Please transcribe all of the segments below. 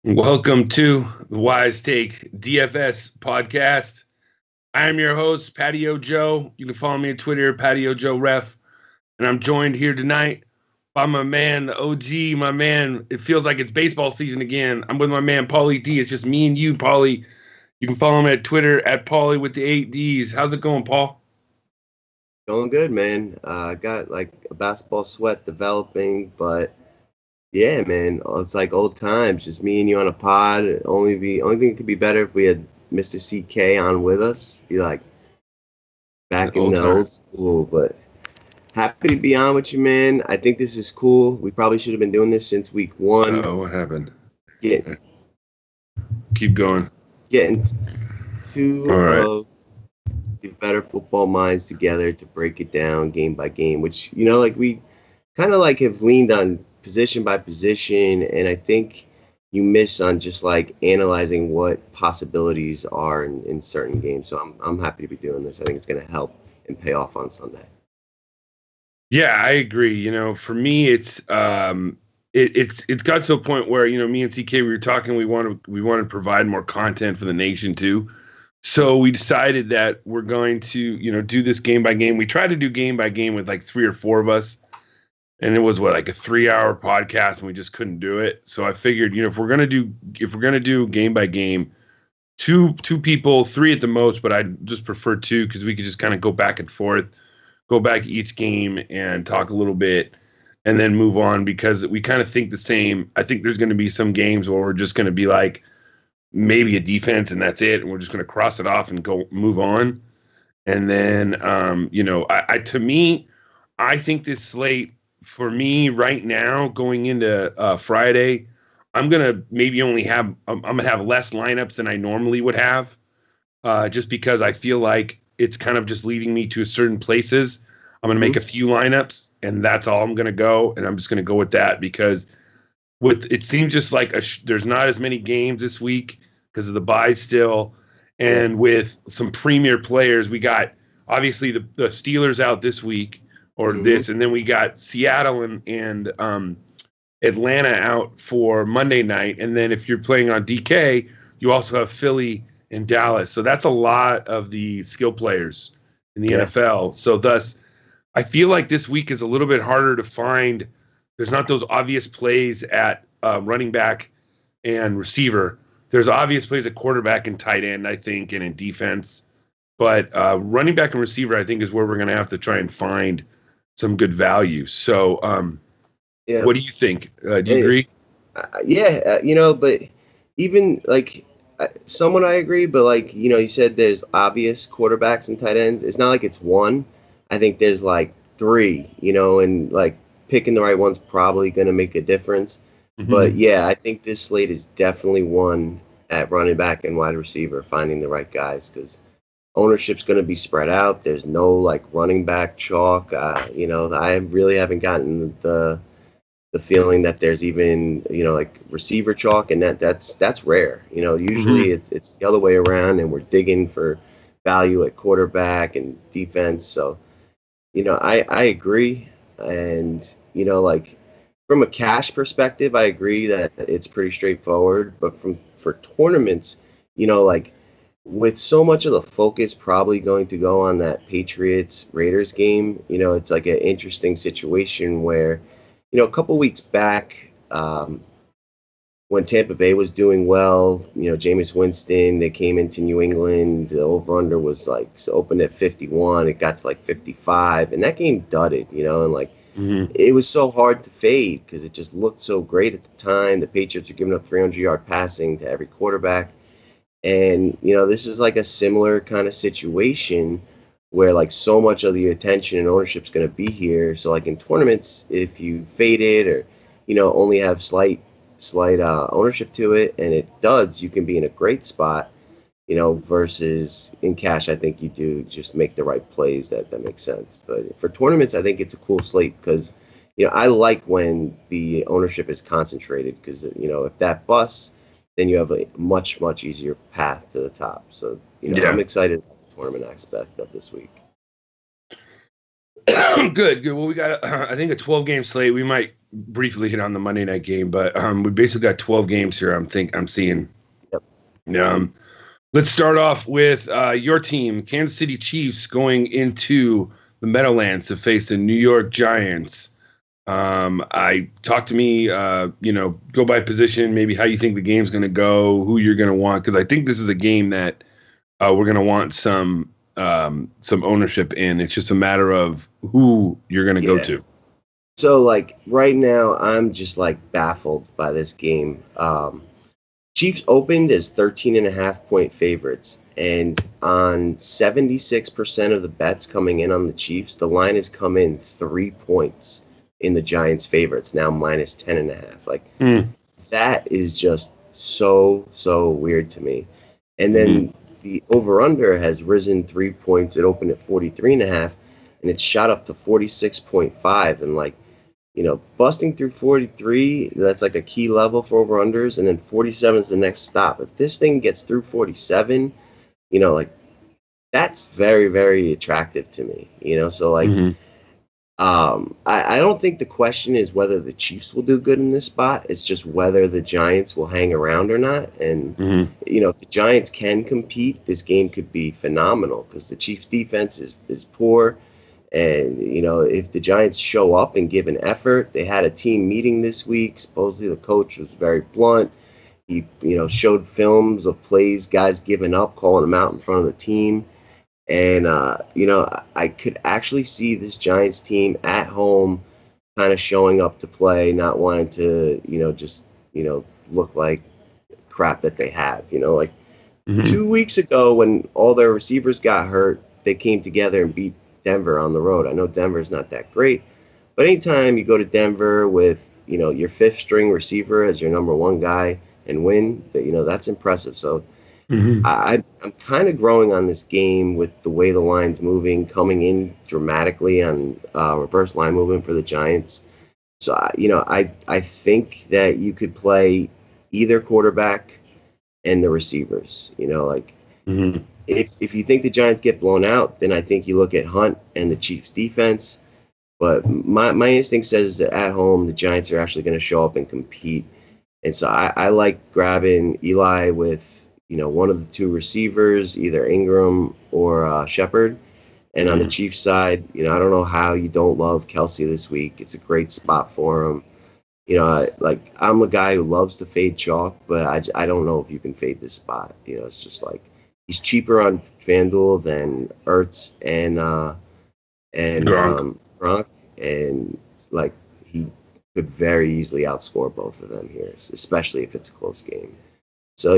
Welcome to the Wise Take DFS podcast. I am your host, Patio Joe. You can follow me on Twitter, Patio Joe Ref. And I'm joined here tonight by my man, the OG, my man. It feels like it's baseball season again. I'm with my man, Paulie D. It's just me and you, Paulie. You can follow him at Twitter, at Paulie with the 8 Ds. How's it going, Paul? Going good, man. I got like a basketball sweat developing, but yeah, man, it's like old times. Just me and you on a pod. Only thing that could be better if we had Mr. CK on with us. Be like back in the old school, but happy to be on with you, man. I think this is cool. We probably should have been doing this since week 1. Oh, what happened? Keep going. Getting two of the better football minds together to break it down game by game, which, like we kind of like have leaned on position by position, and I think you miss on just like analyzing what possibilities are in certain games. So I'm happy to be doing this. I think it's going to help and pay off on Sunday. Yeah, I agree. For me, it's it's got to a point where me and CK, we were talking. We want to provide more content for the nation too. So we decided that we're going to do this game by game. We tried to do game by game with like 3 or 4 of us. And it was like a 3-hour podcast, and we just couldn't do it. So I figured, if we're gonna do game by game, two people, 3 at the most, but I just prefer 2 because we could just kind of go back and forth, go back each game and talk a little bit, and then move on because we kind of think the same. I think there's going to be some games where we're just going to be like maybe a defense and that's it, and we're just going to cross it off and go move on. And then I think this slate, for me right now, going into Friday, I'm gonna maybe only have I'm gonna have less lineups than I normally would have, just because I feel like it's kind of just leading me to certain places. I'm gonna make a few lineups, and that's all I'm gonna go, and I'm just gonna go with that because it seems just like there's not as many games this week because of the buys still, and with some premier players, we got obviously the Steelers out this week. This, and then we got Seattle and Atlanta out for Monday night, and then if you're playing on DK, you also have Philly and Dallas. So that's a lot of the skill players in the NFL. So thus, I feel like this week is a little bit harder to find. There's not those obvious plays at running back and receiver. There's obvious plays at quarterback and tight end, I think, and in defense. But running back and receiver, I think, is where we're going to have to try and find some good value. So, what do you think? Do you agree? But even like somewhat I agree, but like, you said there's obvious quarterbacks and tight ends. It's not like it's one. I think there's like 3, and like picking the right one's probably going to make a difference. Mm-hmm. But yeah, I think this slate is definitely one at running back and wide receiver, finding the right guys, because ownership's going to be spread out. There's no like running back chalk. I really haven't gotten the feeling that there's even like receiver chalk, and that's rare. Usually it's the other way around, and we're digging for value at quarterback and defense. So I agree, and like from a cash perspective, I agree that it's pretty straightforward. But for tournaments, like, with so much of the focus probably going to go on that Patriots-Raiders game, it's like an interesting situation where, a couple weeks back, when Tampa Bay was doing well, Jameis Winston, they came into New England, the over-under was like opened at 51, it got to like 55, and that game dudded, and like it was so hard to fade because it just looked so great at the time. The Patriots are giving up 300-yard passing to every quarterback. And, this is like a similar kind of situation where like so much of the attention and ownership is going to be here. So like in tournaments, if you fade it or, only have slight ownership to it and it duds, you can be in a great spot, versus in cash. I think you do just make the right plays that makes sense. But for tournaments, I think it's a cool slate because, I like when the ownership is concentrated because, if that busts, then you have a much, much easier path to the top. So, I'm excited about the tournament aspect of this week. Good. Well, we got, I think, a 12-game slate. We might briefly hit on the Monday night game, but we basically got 12 games here. I'm seeing. Yep. Let's start off with your team, Kansas City Chiefs, going into the Meadowlands to face the New York Giants. Talk to me, go by position, maybe how you think the game's going to go, who you're going to want, because I think this is a game that we're going to want some ownership in. It's just a matter of who you're going to go to. So, like, right now, I'm just, like, baffled by this game. Chiefs opened as 13.5-point favorites, and on 76% of the bets coming in on the Chiefs, the line has come in 3 points in the Giants' favorites, now minus 10.5. Like, that is just so weird to me. And then the over-under has risen 3 points. It opened at 43.5, and it shot up to 46.5. And, like, busting through 43, that's like a key level for over-unders, and then 47 is the next stop. If this thing gets through 47, like, that's very, very attractive to me, So, like, I don't think the question is whether the Chiefs will do good in this spot. It's just whether the Giants will hang around or not. And, if the Giants can compete, this game could be phenomenal because the Chiefs' defense is poor. And, if the Giants show up and give an effort, they had a team meeting this week. Supposedly the coach was very blunt. He, showed films of plays, guys giving up, calling them out in front of the team. And, I could actually see this Giants team at home kind of showing up to play, not wanting to, just, look like crap that they have. 2 weeks ago when all their receivers got hurt, they came together and beat Denver on the road. I know Denver's not that great, but anytime you go to Denver with, your fifth string receiver as your number one guy and win, that's impressive. So I'm kind of growing on this game with the way the line's moving, coming in dramatically on reverse line movement for the Giants. So, I think that you could play either quarterback and the receivers, If you think the Giants get blown out, then I think you look at Hunt and the Chiefs defense. But my instinct says that at home, the Giants are actually going to show up and compete. And so I like grabbing Eli with, one of the two receivers, either Ingram or Shepard. And on the Chiefs side, I don't know how you don't love Kelsey this week. It's a great spot for him. I'm a guy who loves to fade chalk, but I don't know if you can fade this spot. It's just like he's cheaper on FanDuel than Ertz and Gronk, and like he could very easily outscore both of them here, especially if it's a close game. So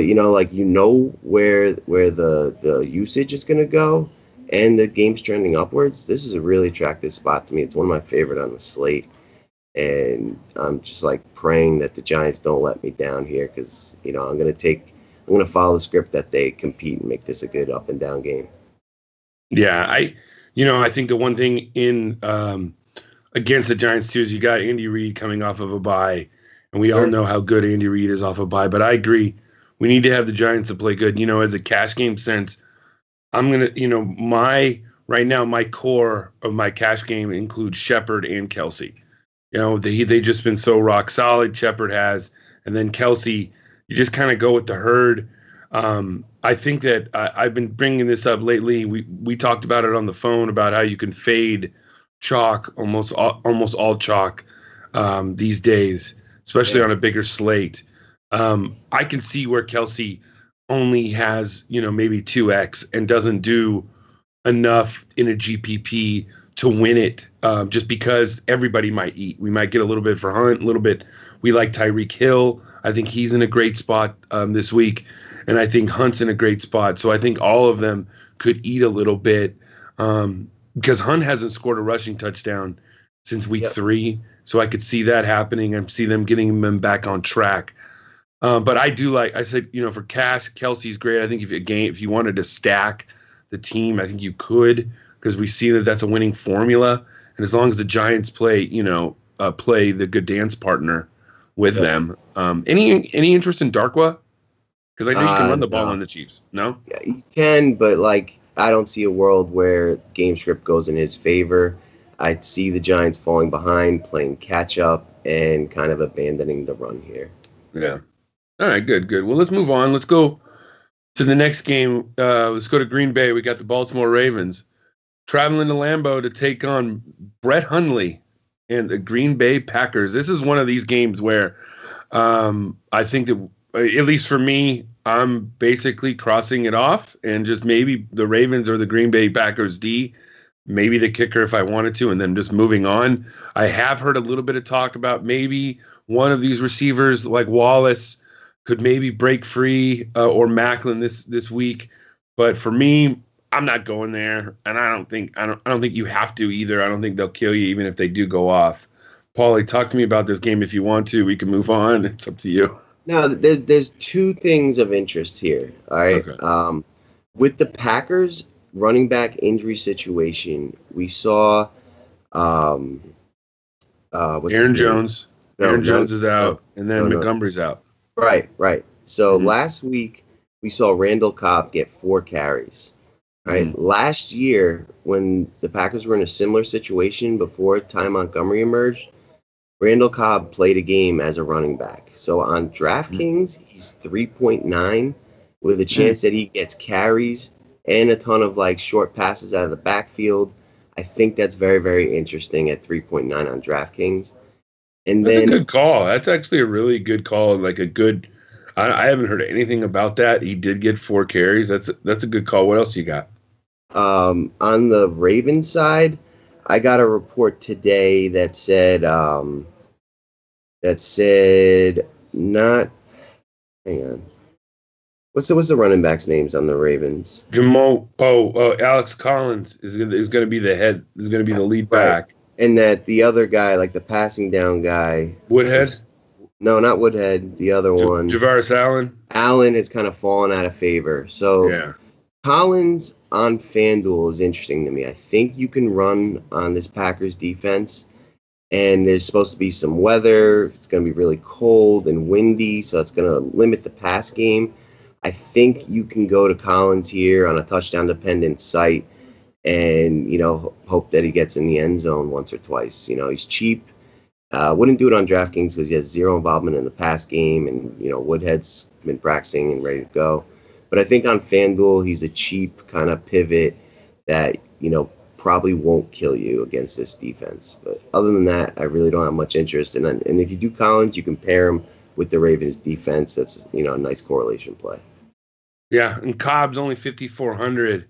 where the usage is going to go, and the game's trending upwards. This is a really attractive spot to me. It's one of my favorite on the slate. And I'm just like praying that the Giants don't let me down here because, I'm going to follow the script that they compete and make this a good up and down game. Yeah. I think the one thing in against the Giants too is you got Andy Reid coming off of a bye, and we all know how good Andy Reid is off a bye, but I agree. We need to have the Giants to play good. As a cash game sense, I'm going to, right now, my core of my cash game includes Shepard and Kelsey. They just been so rock solid. Shepard has, and then Kelsey, you just kind of go with the herd. I think that I've been bringing this up lately. We talked about it on the phone about how you can fade chalk, almost all chalk these days, especially on a bigger slate. I can see where Kelsey only has, maybe 2x and doesn't do enough in a GPP to win it, just because everybody might eat. We might get a little bit for Hunt, a little bit. We like Tyreek Hill. I think he's in a great spot this week, and I think Hunt's in a great spot. So I think all of them could eat a little bit because Hunt hasn't scored a rushing touchdown since week 3. So I could see that happening. I see them getting them back on track. But I do like I said, for cash, Kelsey's great. I think if you wanted to stack the team, I think you could, because we see that that's a winning formula. And as long as the Giants play the good dance partner with them. Any interest in Darkwa? Because I know you can run the ball on the Chiefs. No? Yeah, you can, but I don't see a world where game script goes in his favor. I see the Giants falling behind, playing catch up, and kind of abandoning the run here. Yeah. All right, good. Well, let's move on. Let's go to the next game. Let's go to Green Bay. We got the Baltimore Ravens traveling to Lambeau to take on Brett Hundley and the Green Bay Packers. This is one of these games where I think that, at least for me, I'm basically crossing it off and just maybe the Ravens or the Green Bay Packers D, maybe the kicker if I wanted to, and then just moving on. I have heard a little bit of talk about maybe one of these receivers like Wallace could maybe break free or Macklin this week. But for me, I'm not going there, and I don't think you have to either. I don't think they'll kill you even if they do go off. Paulie, talk to me about this game if you want to. We can move on. It's up to you. No, there's two things of interest here. All right. Okay. With the Packers running back injury situation, we saw Aaron Jones. Aaron Jones is out, and then Montgomery's out. Right. So last week we saw Randall Cobb get 4 carries. Right. Last year, when the Packers were in a similar situation before Ty Montgomery emerged, Randall Cobb played a game as a running back. So on DraftKings, he's 3.9 with a chance that he gets carries and a ton of like short passes out of the backfield. I think that's very, very interesting at 3.9 on DraftKings. And that's then, a good call. That's actually a really good call. Like a good. I haven't heard anything about that. He did get 4 carries. That's a good call. What else you got? On the Ravens side, I got a report today that said not. Hang on. What's the running backs' names on the Ravens? Alex Collins is going to be the head. Is going to be the lead back. And that the other guy, like the passing down guy, Woodhead. No, not Woodhead. The other one, Javaris Allen. Allen has kind of fallen out of favor. So yeah. Collins on FanDuel is interesting to me. I think you can run on this Packers defense, and there's supposed to be some weather. It's going to be really cold and windy, so it's going to limit the pass game. I think you can go to Collins here on a touchdown-dependent site and, hope that he gets in the end zone once or twice. He's cheap. Wouldn't do it on DraftKings because he has zero involvement in the pass game, and, Woodhead's been practicing and ready to go. But I think on FanDuel, he's a cheap kind of pivot that, probably won't kill you against this defense. But other than that, I really don't have much interest. And if you do Collins, you can pair him with the Ravens defense. That's, a nice correlation play. Yeah, and Cobb's only 5,400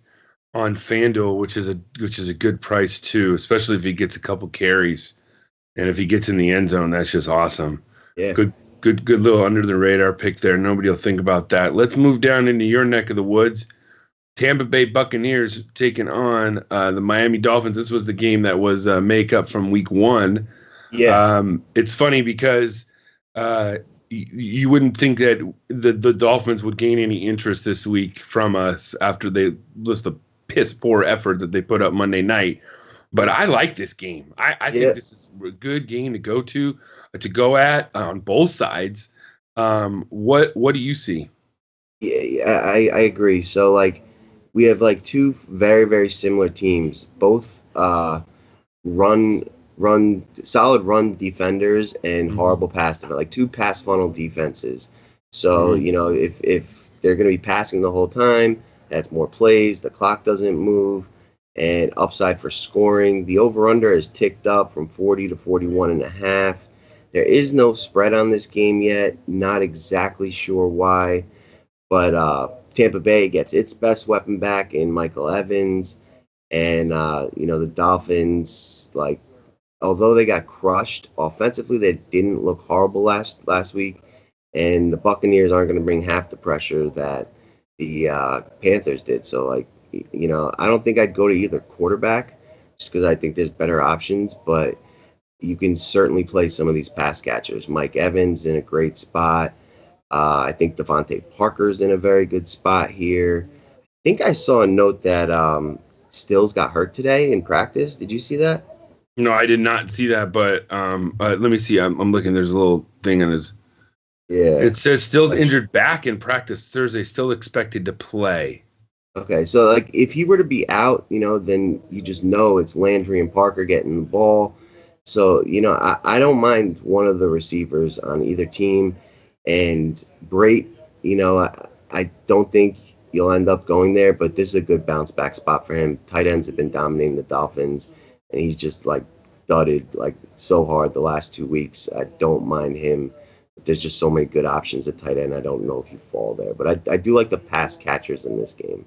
on FanDuel, which is a good price too, especially if he gets a couple carries. And if he gets in the end zone, that's just awesome. Yeah. Good little under the radar pick there. Nobody will think about that. Let's move down into your neck of the woods. Tampa Bay Buccaneers taking on the Miami Dolphins. This was the game that was makeup from week 1. Yeah. It's funny because you wouldn't think that the Dolphins would gain any interest this week from us after they list the piss poor effort that they put up Monday night. But I like this game. I think this is a good game to go at on both sides. What do you see? Yeah, I agree. So we have two very, very similar teams, both solid run defenders and horrible pass defense, 2 pass funnel defenses. So if they're going to be passing the whole time, that's more plays. The clock doesn't move. And upside for scoring. The over-under has ticked up from 40 to 41.5. There is no spread on this game yet. Not exactly sure why. But Tampa Bay gets its best weapon back in Michael Evans. And, the Dolphins, although they got crushed offensively, they didn't look horrible last week. And the Buccaneers aren't going to bring half the pressure that the Panthers did. So, I don't think I'd go to either quarterback just because I think there's better options, but you can certainly play some of these pass catchers. Mike Evans in a great spot. I think Devontae Parker's in a very good spot here. I think I saw a note that Stills got hurt today in practice. Did you see that? No, I did not see that, but let me see. I'm looking. There's a little thing on his. Yeah. It says Stills injured back in practice Thursday, still expected to play. Okay, so like if he were to be out, then you just know it's Landry and Parker getting the ball. So, I don't mind one of the receivers on either team. And great, I don't think you'll end up going there, but this is a good bounce back spot for him. Tight ends have been dominating the Dolphins, and he's just like thudded like so hard the last 2 weeks. I don't mind him. There's just so many good options at tight end. I don't know if you fall there, but I do like the pass catchers in this game.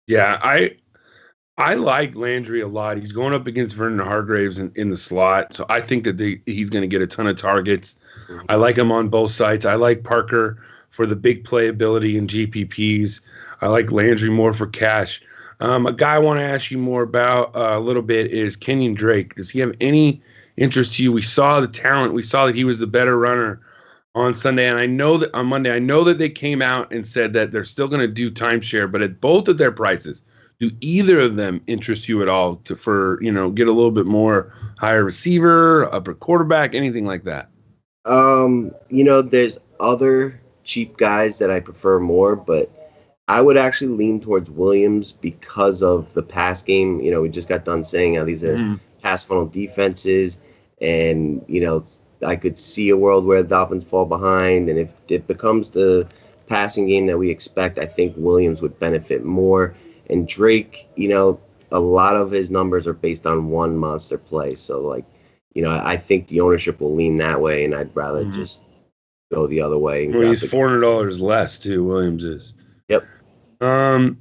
Yeah, I like Landry a lot. He's going up against Vernon Hargraves in the slot, so I think that he's going to get a ton of targets. Mm-hmm. I like him on both sides. I like Parker for the big playability in GPPs. I like Landry more for cash. A guy I want to ask you more about a little bit is Kenyon Drake. Does he have any interest to you? We saw the talent. We saw that he was the better runner on Sunday, and I know that on Monday, I know that they came out and said that they're still going to do timeshare, but at both of their prices, do either of them interest you at all get a little bit more higher receiver, upper quarterback, anything like that? There's other cheap guys that I prefer more, but I would actually lean towards Williams because of the pass game. We just got done saying how these are pass funnel defenses, and I could see a world where the Dolphins fall behind, and if it becomes the passing game that we expect, I think Williams would benefit more. And Drake, a lot of his numbers are based on one monster play. So, I think the ownership will lean that way, and I'd rather just go the other way. Well, he's $400 less, too, Williams is. Yep. The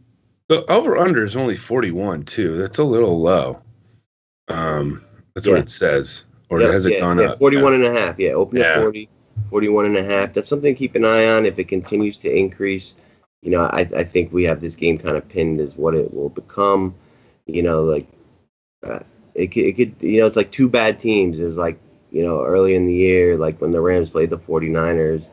over-under is only 41, too. That's a little low. That's what it says. Or has it gone up? 41 and a half. Yeah, open at 40, 41 and a half. That's something to keep an eye on. If it continues to increase, I think we have this game kind of pinned as what it will become. It could, it's like two bad teams. It was like, early in the year, like when the Rams played the 49ers,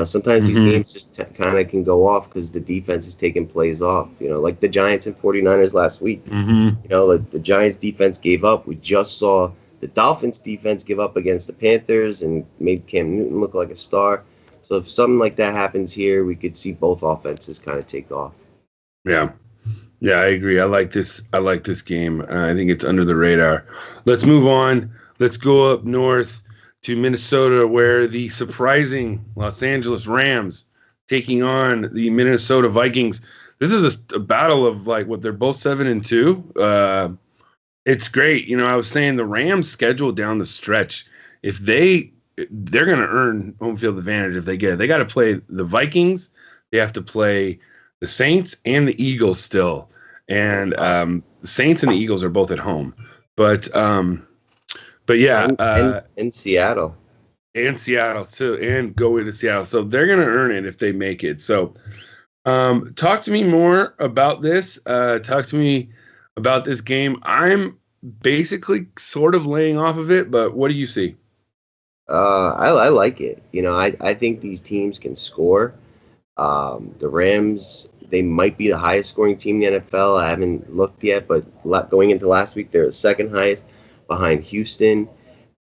sometimes these games just kind of can go off because the defense is taking plays off, like the Giants and 49ers last week. Like the Giants defense gave up. We just saw the Dolphins defense give up against the Panthers and made Cam Newton look like a star. So if something like that happens here, we could see both offenses kind of take off. Yeah. Yeah, I agree. I like this game. I think it's under the radar. Let's move on. Let's go up north to Minnesota, where the surprising Los Angeles Rams taking on the Minnesota Vikings. This is a battle of they're both 7-2. It's great. I was saying the Rams schedule down the stretch. If they're going to earn home field advantage if they get it. They got to play the Vikings. They have to play the Saints and the Eagles still. And the Saints and the Eagles are both at home. But yeah. And Seattle. And Seattle, too. And go into Seattle. So they're going to earn it if they make it. So talk to me more about this. Talk to me about this game. I'm basically sort of laying off of it, but what do you see? I like it. I think these teams can score. The Rams, they might be the highest scoring team in the NFL. I haven't looked yet, but going into last week, they're the second highest behind Houston.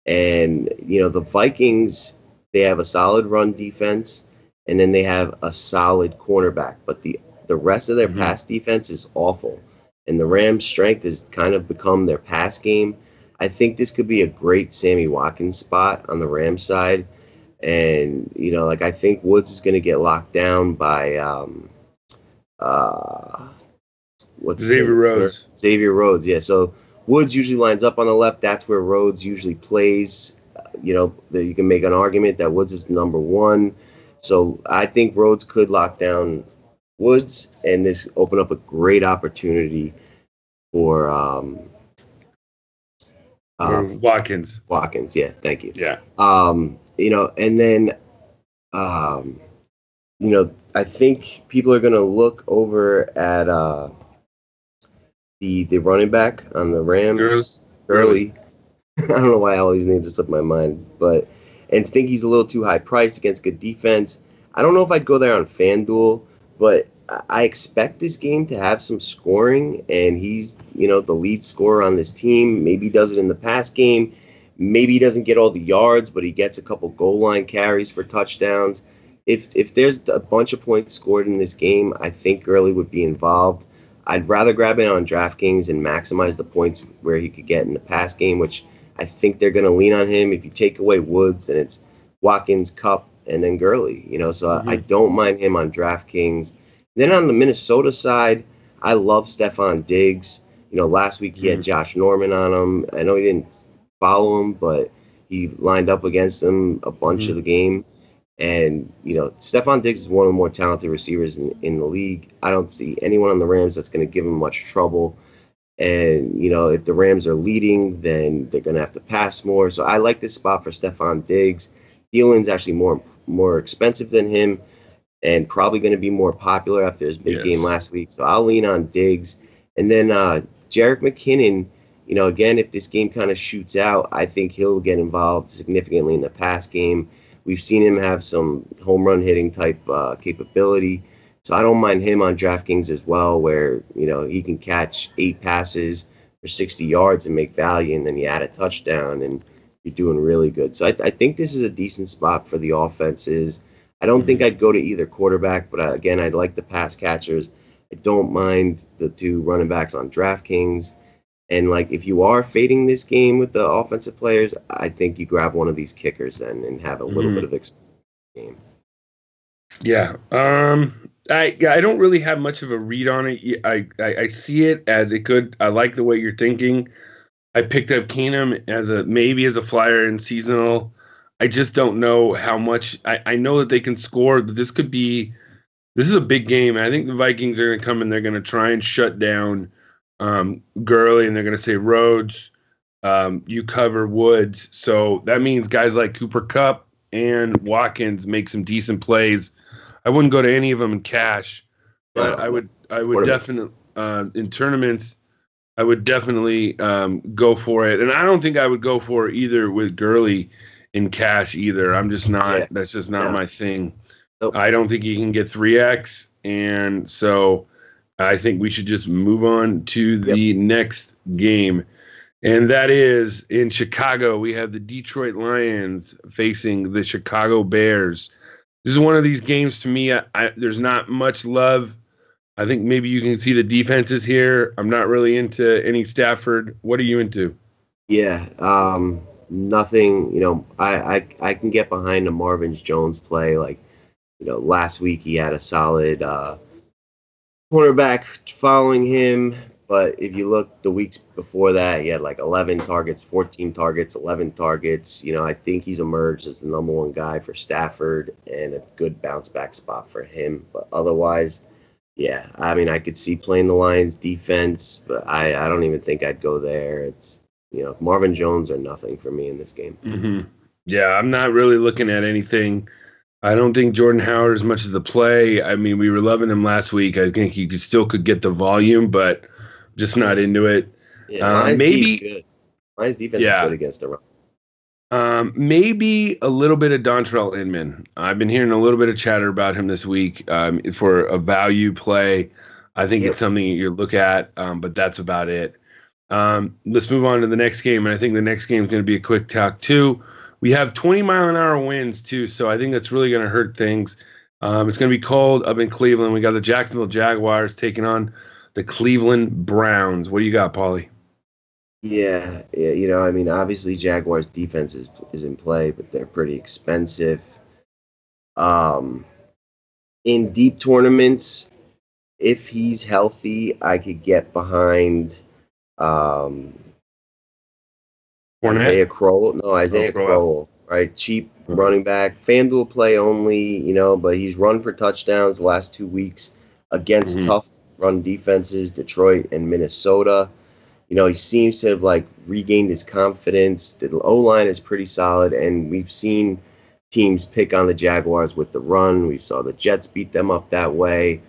And, the Vikings, they have a solid run defense, and then they have a solid cornerback. But the rest of their pass defense is awful. And the Rams' strength has kind of become their pass game. I think this could be a great Sammy Watkins spot on the Rams side. And, I think Woods is going to get locked down by Xavier Rhodes. Xavier Rhodes, yeah. So Woods usually lines up on the left. That's where Rhodes usually plays. You can make an argument that Woods is number one. So I think Rhodes could lock down Woods, and this open up a great opportunity for Watkins. Watkins, yeah, thank you. Yeah. And then I think people are going to look over at the running back on the Rams, Gurley. I don't know why all these names just slipped my mind, and think he's a little too high priced against good defense. I don't know if I'd go there on FanDuel, but I expect this game to have some scoring, and he's, the lead scorer on this team. Maybe he does it in the pass game. Maybe he doesn't get all the yards, but he gets a couple goal line carries for touchdowns. If there's a bunch of points scored in this game, I think Gurley would be involved. I'd rather grab it on DraftKings and maximize the points where he could get in the pass game, which I think they're going to lean on him. If you take away Woods, then it's Watkins, Cup, and then Gurley. So I don't mind him on DraftKings. Then on the Minnesota side, I love Stephon Diggs. Last week he had Josh Norman on him. I know he didn't follow him, but he lined up against him a bunch of the game. And, Stephon Diggs is one of the more talented receivers in the league. I don't see anyone on the Rams that's going to give him much trouble. And, if the Rams are leading, then they're going to have to pass more. So I like this spot for Stephon Diggs. Thielen's actually more expensive than him and probably going to be more popular after his big game last week. So I'll lean on Diggs. And then Jerick McKinnon, again, if this game kind of shoots out, I think he'll get involved significantly in the pass game. We've seen him have some home run hitting type capability. So I don't mind him on DraftKings as well, where, he can catch 8 passes for 60 yards and make value, and then you add a touchdown and you're doing really good. So I think this is a decent spot for the offenses. I don't think I'd go to either quarterback, but again, I'd like the pass catchers. I don't mind the 2 running backs on DraftKings. And if you are fading this game with the offensive players, I think you grab one of these kickers then and have a little bit of experience in the game. Yeah. I don't really have much of a read on it. I see it as it could. I like the way you're thinking. I picked up Keenum maybe as a flyer in seasonal. I just don't know how much. I know that they can score, but this is a big game. I think the Vikings are going to come and they're going to try and shut down Gurley, and they're going to say, Rhodes, you cover Woods. So that means guys like Cooper Kupp and Watkins make some decent plays. I wouldn't go to any of them in cash, but I would definitely in tournaments. I would definitely go for it, and I don't think I would go for either with Gurley in cash either. I'm just not. Yeah. That's just not my thing. Nope. I don't think he can get 3x, and so I think we should just move on to the next game, and that is in Chicago. We have the Detroit Lions facing the Chicago Bears. This is one of these games to me. There's not much love. I think maybe you can see the defenses here. I'm not really into any Stafford. What are you into? Yeah, nothing. I can get behind a Marvin Jones play. Last week he had a solid cornerback following him. But if you look the weeks before that, he had 11 targets, 14 targets, 11 targets. I think he's emerged as the number 1 guy for Stafford and a good bounce back spot for him. But otherwise, yeah, I could see playing the Lions defense, but I don't even think I'd go there. It's, Marvin Jones or nothing for me in this game. Mm-hmm. Yeah, I'm not really looking at anything. I don't think Jordan Howard as much as the play. We were loving him last week. I think he still could get the volume, but just not into it. Yeah, maybe Lions defense is good against the run. Maybe a little bit of Dontrell Inman. I've been hearing a little bit of chatter about him this week for a value play. I think it's something you look at, but that's about it. Let's move on to the next game, and I think the next game is going to be a quick talk too. We have 20-mile-an-hour winds too, so I think that's really going to hurt things. It's going to be cold up in Cleveland. We got the Jacksonville Jaguars taking on the Cleveland Browns. What do you got, Paulie? Yeah, obviously Jaguars defense is in play, but they're pretty expensive. In deep tournaments, if he's healthy, I could get behind Isaiah Crowell, right? Cheap running back, FanDuel play only, but he's run for touchdowns the last 2 weeks against tough run defenses, Detroit and Minnesota. He seems to have regained his confidence. The O-line is pretty solid, and we've seen teams pick on the Jaguars with the run. We saw the Jets beat them up that way.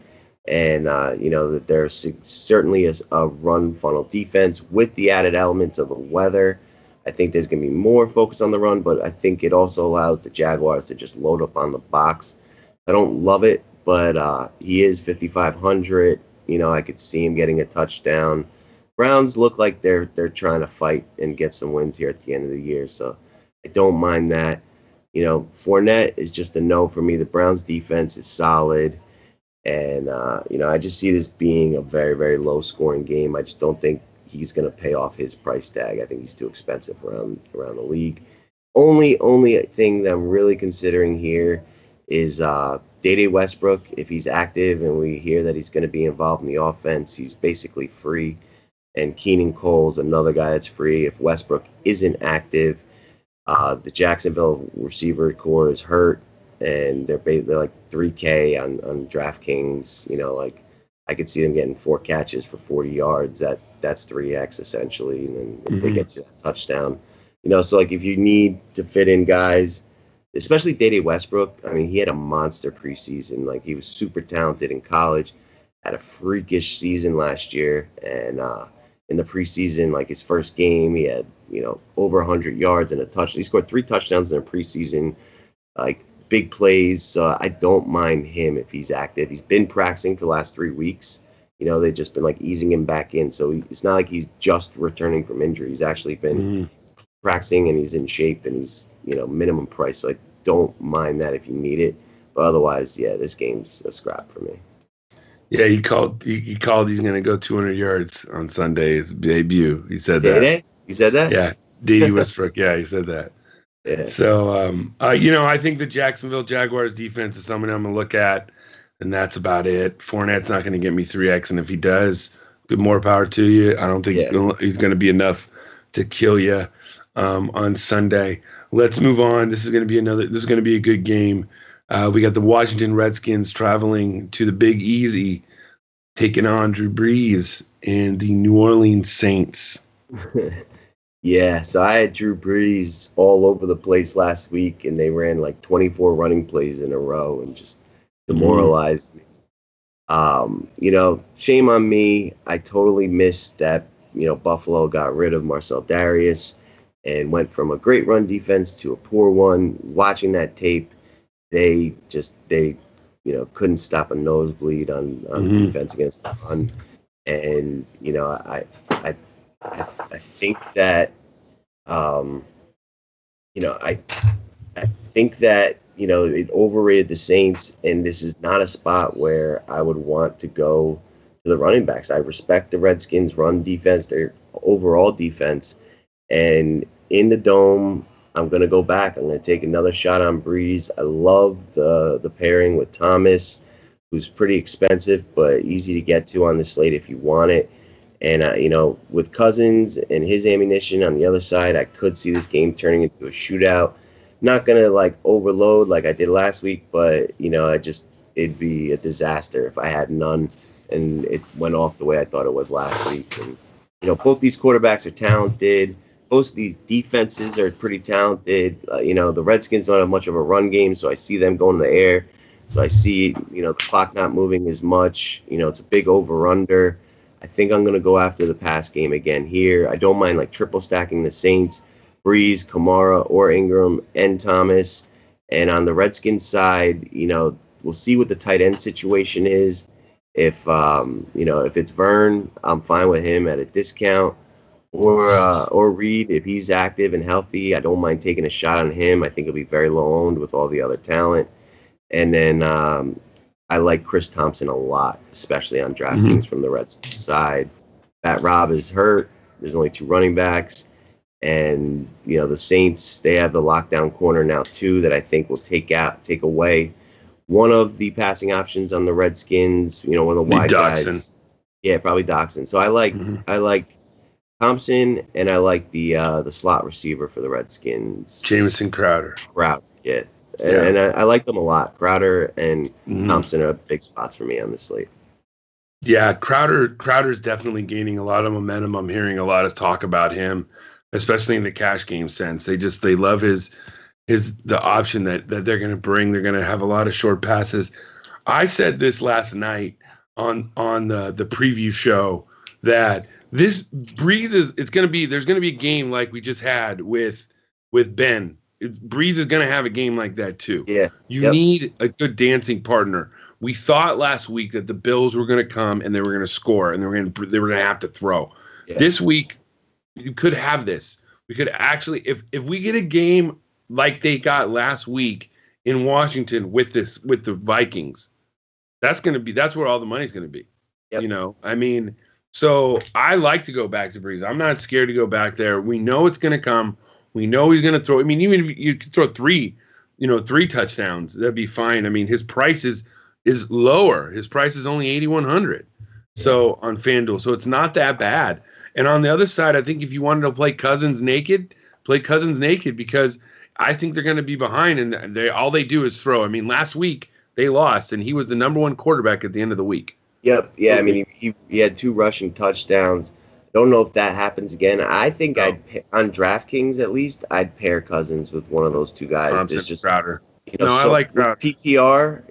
And, that there's certainly a run funnel defense with the added elements of the weather. I think there's going to be more focus on the run, but I think it also allows the Jaguars to just load up on the box. I don't love it, but he is 5,500. I could see him getting a touchdown. Browns look like they're trying to fight and get some wins here at the end of the year, so I don't mind that. Fournette is just a no for me. The Browns defense is solid. And I just see this being a very, very low scoring game. I just don't think he's going to pay off his price tag. I think he's too expensive around the league. Only thing that I'm really considering here is Dede Westbrook. If he's active and we hear that he's going to be involved in the offense, he's basically free. And Keenan Cole's another guy that's free. If Westbrook isn't active, the Jacksonville receiver core is hurt, and they're like 3K on DraftKings. Like I could see them getting 4 catches for 40 yards. That's 3x essentially, and then if they get you that touchdown, So like if you need to fit in guys, especially Dede Westbrook. I mean, he had a monster preseason. Like he was super talented in college, had a freakish season last year, and in the preseason, like his first game, he had over 100 yards and a touchdown. He scored 3 touchdowns in the preseason, like big plays. So I don't mind him if he's active. He's been practicing for the last 3 weeks. They've just been like easing him back in. So it's not like he's just returning from injury. He's actually been practicing and he's in shape and he's minimum price. So I don't mind that if you need it. But otherwise, yeah, this game's a scrap for me. Yeah, he called he's going to go 200 yards on Sunday, his debut. He said that. You said that? Yeah, Dede Westbrook. Yeah, he said that. Yeah. So, I think the Jacksonville Jaguars defense is something I'm going to look at, and that's about it. Fournette's not going to get me 3x, and if he does, good more power to you. I don't think he's going to be enough to kill you on Sunday. Let's move on. This is going to be a good game. We got the Washington Redskins traveling to the Big Easy, taking on Drew Brees and the New Orleans Saints. Yeah, so I had Drew Brees all over the place last week, and they ran like 24 running plays in a row and just demoralized me. Shame on me. I totally missed that, Buffalo got rid of Marcel Darius and went from a great run defense to a poor one. Watching that tape, they couldn't stop a nosebleed on defense against the run. And, I think that, I think that, it overrated the Saints, and this is not a spot where I would want to go to the running backs. I respect the Redskins' run defense, their overall defense, and in the Dome, I'm going to go back. I'm going to take another shot on Brees. I love the pairing with Thomas, who's pretty expensive but easy to get to on the slate if you want it. And, with Cousins and his ammunition on the other side, I could see this game turning into a shootout. Not going to, overload like I did last week, but, it'd be a disaster if I had none and it went off the way I thought it was last week. And, both these quarterbacks are talented. Most of these defenses are pretty talented. The Redskins don't have much of a run game, so I see them going in the air. So I see, the clock not moving as much. It's a big over-under. I think I'm going to go after the pass game again here. I don't mind triple stacking the Saints, Brees, Kamara, or Ingram, and Thomas. And on the Redskins side, we'll see what the tight end situation is. If it's Vern, I'm fine with him at a discount. Or Reed, if he's active and healthy, I don't mind taking a shot on him. I think he'll be very low owned with all the other talent. And then I like Chris Thompson a lot, especially on DraftKings from the Redskins side. Pat Robb is hurt. There's only 2 running backs. And, the Saints, they have the lockdown corner now, too, that I think will take away one of the passing options on the Redskins, one of the wide guys. Yeah, probably Doxson. So I like Thompson, and I like the slot receiver for the Redskins. Jamison Crowder. Yeah. And I like them a lot. Crowder and Thompson are big spots for me on this slate. Yeah, Crowder's definitely gaining a lot of momentum. I'm hearing a lot of talk about him, especially in the cash game sense. They love the option that they're going to bring. They're going to have a lot of short passes. I said this last night on the preview show that this Brees there's going to be a game like we just had with Ben. Brees is going to have a game like that too. Yeah. You need a good dancing partner. We thought last week that the Bills were going to come and they were going to score and they were going to have to throw. Yeah. This week, you could have this. We could actually, if we get a game like they got last week in Washington with the Vikings, That's where all the money's gonna be. Yep. You know, I mean, so I like to go back to Breeze. I'm not scared to go back there. We know it's gonna come. We know he's gonna throw. I mean, even if you could throw three touchdowns, that'd be fine. I mean, his price is lower. His price is only 8,100. So on FanDuel, so it's not that bad. And on the other side, I think if you wanted to play Cousins naked, because I think they're going to be behind, and all they do is throw. I mean, last week they lost, and he was the number one quarterback at the end of the week. Yep. Yeah. I mean, he had 2 rushing touchdowns. Don't know if that happens again. I think on DraftKings at least, I'd pair Cousins with one of those 2 guys. Thompson, it's just Crowder. I like Crowder. PPR.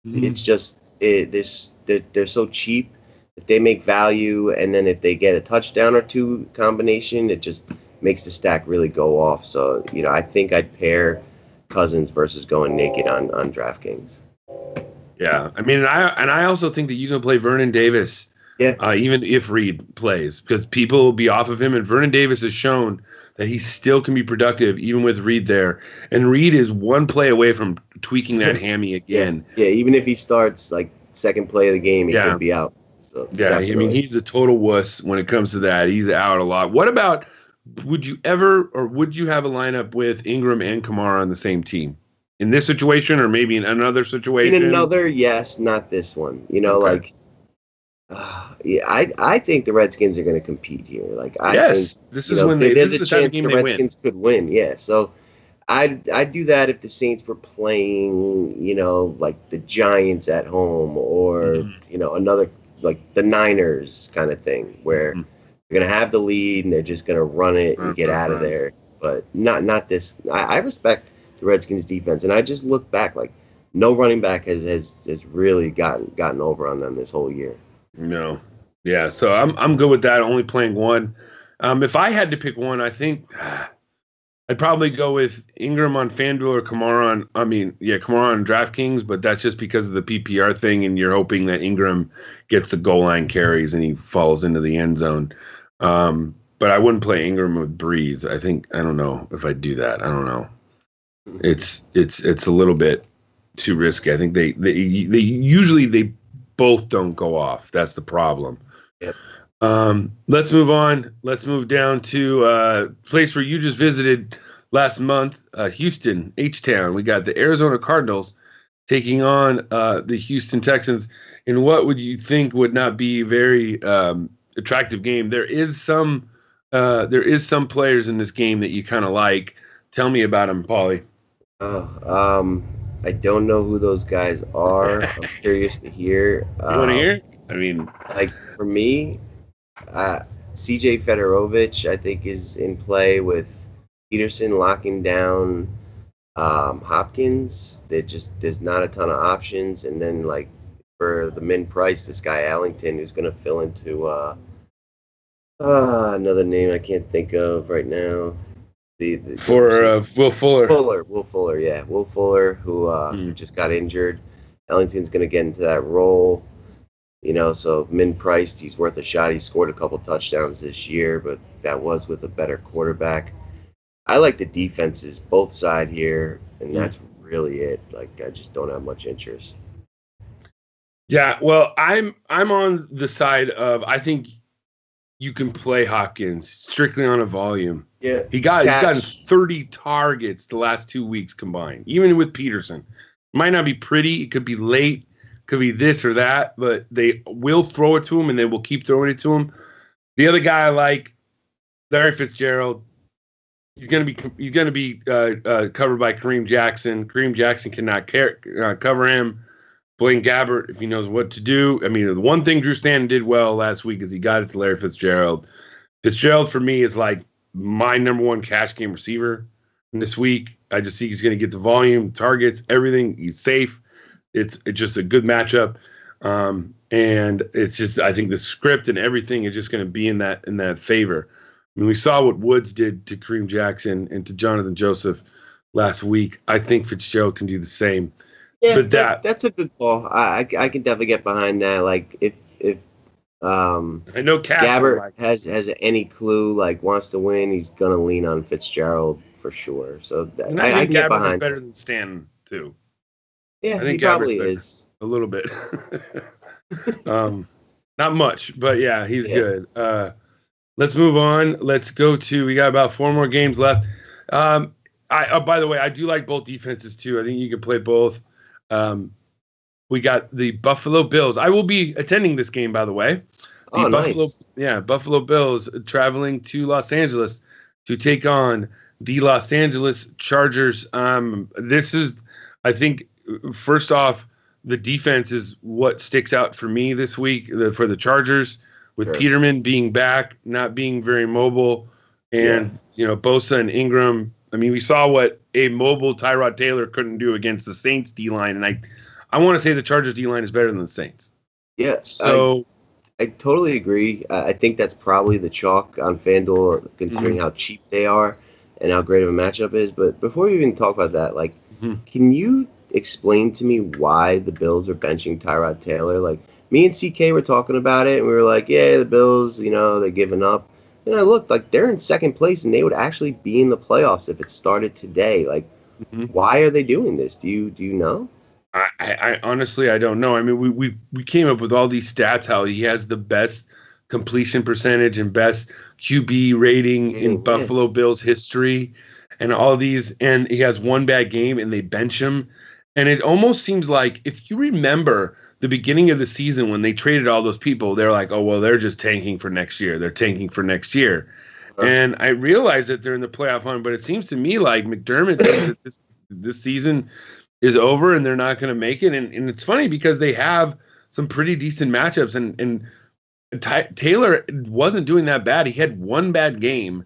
It's just they're so cheap. If they make value, and then if they get a touchdown or 2 combination, it just makes the stack really go off. So I think I'd pair Cousins versus going naked on DraftKings. Yeah, I mean, and I also think that you can play Vernon Davis. Yeah. Even if Reed plays, because people will be off of him, and Vernon Davis has shown that he still can be productive even with Reed there. And Reed is one play away from tweaking that hammy again. Yeah, even if he starts like second play of the game, he could be out. So I mean, he's a total wuss when it comes to that. He's out a lot. What about, would you have a lineup with Ingram and Kamara on the same team? In this situation, or maybe in another situation? In another, yes, not this one. Okay. I think the Redskins are going to compete here. This is when there's a chance the Redskins could win. Yeah, so I'd do that if the Saints were playing, like the Giants at home, or another like the Niners kind of thing, where they're going to have the lead and they're just going to run it and get out of there. But not this. I respect the Redskins defense, and I just look back, like no running back has really gotten over on them this whole year. No. Yeah, so I'm good with that, only playing one. If I had to pick one, I think I'd probably go with Ingram on FanDuel or Kamara on DraftKings, but that's just because of the PPR thing, and you're hoping that Ingram gets the goal line carries and he falls into the end zone. But I wouldn't play Ingram with Breeze. I don't know if I'd do that. I don't know. It's a little bit too risky. I think they usually both don't go off. That's the problem. Yep. Let's move on. Let's move down to a place where you just visited last month, Houston, H-Town. We got the Arizona Cardinals taking on the Houston Texans in what would you think would not be a very attractive game. There is some players in this game that you kind of like. Tell me about them, Paulie. I don't know who those guys are. I'm curious to hear. You want to hear? I mean, for me, CJ Federovich, I think, is in play with Peterson locking down Hopkins. There's not a ton of options, and then for the min price, this guy Allington, who's going to fill into another name I can't think of right now. Will Fuller. Will Fuller, yeah. Will Fuller, who just got injured. Ellington's going to get into that role. So min-priced, he's worth a shot. He scored a couple touchdowns this year, but that was with a better quarterback. I like the defenses, both side here, and that's really it. I just don't have much interest. Yeah, well, I'm on the side of, I think you can play Hopkins strictly on a volume. Yeah, he's gotten 30 targets the last 2 weeks combined, even with Peterson. Might not be pretty. It could be late. Could be this or that, but they will throw it to him, and they will keep throwing it to him. The other guy I like, Larry Fitzgerald. He's going to be covered by Kareem Jackson. Kareem Jackson cannot cover him. Blaine Gabbert, if he knows what to do. I mean, the one thing Drew Stanton did well last week is he got it to Larry Fitzgerald. Fitzgerald, for me, is like my number one cash game receiver this week. I just see he's going to get the volume, targets, everything. He's safe. It's just a good matchup. And it's just, I think the script and everything is just going to be in that favor. I mean, we saw what Woods did to Kareem Jackson and to Jonathan Joseph last week. I think Fitzgerald can do the same. Yeah, but that's a good call. I can definitely get behind that. If I know Gabbert has any clue, wants to win, he's gonna lean on Fitzgerald for sure. So I think Gabbert is better than Stanton too. Yeah, I think he probably is. a little bit. Not much, but yeah, he's good. Let's move on. Let's go to. We got about 4 more games left. By the way, I do like both defenses too. I think you can play both. We got the Buffalo Bills. I will be attending this game, by the way. Nice. Buffalo Bills traveling to Los Angeles to take on the Los Angeles Chargers. This is, I think, first off, the defense is what sticks out for me this week for the Chargers, with Peterman being back, not being very mobile, and Bosa and Ingram. I mean, we saw what a mobile Tyrod Taylor couldn't do against the Saints D-line, and I want to say the Chargers D-line is better than the Saints. Yeah, so I totally agree. I think that's probably the chalk on FanDuel, considering how cheap they are and how great of a matchup is. But before we even talk about that, can you explain to me why the Bills are benching Tyrod Taylor? Like, me and CK were talking about it, and we were like, yeah, the Bills, they're giving up. Then I looked, like, they're in second place, and they would actually be in the playoffs if it started today. Like, why are they doing this? Do you know? I honestly, I don't know. I mean, we came up with all these stats, how he has the best completion percentage and best QB rating in Buffalo Bills history, and all these, and he has one bad game and they bench him. And it almost seems like, if you remember the beginning of the season when they traded all those people, they're like, oh, well, they're just tanking for next year. They're tanking for next year. And I realize that they're in the playoff hunt, but it seems to me like McDermott thinks that this season is over and they're not going to make it. And it's funny because they have some pretty decent matchups, and Taylor wasn't doing that bad. He had one bad game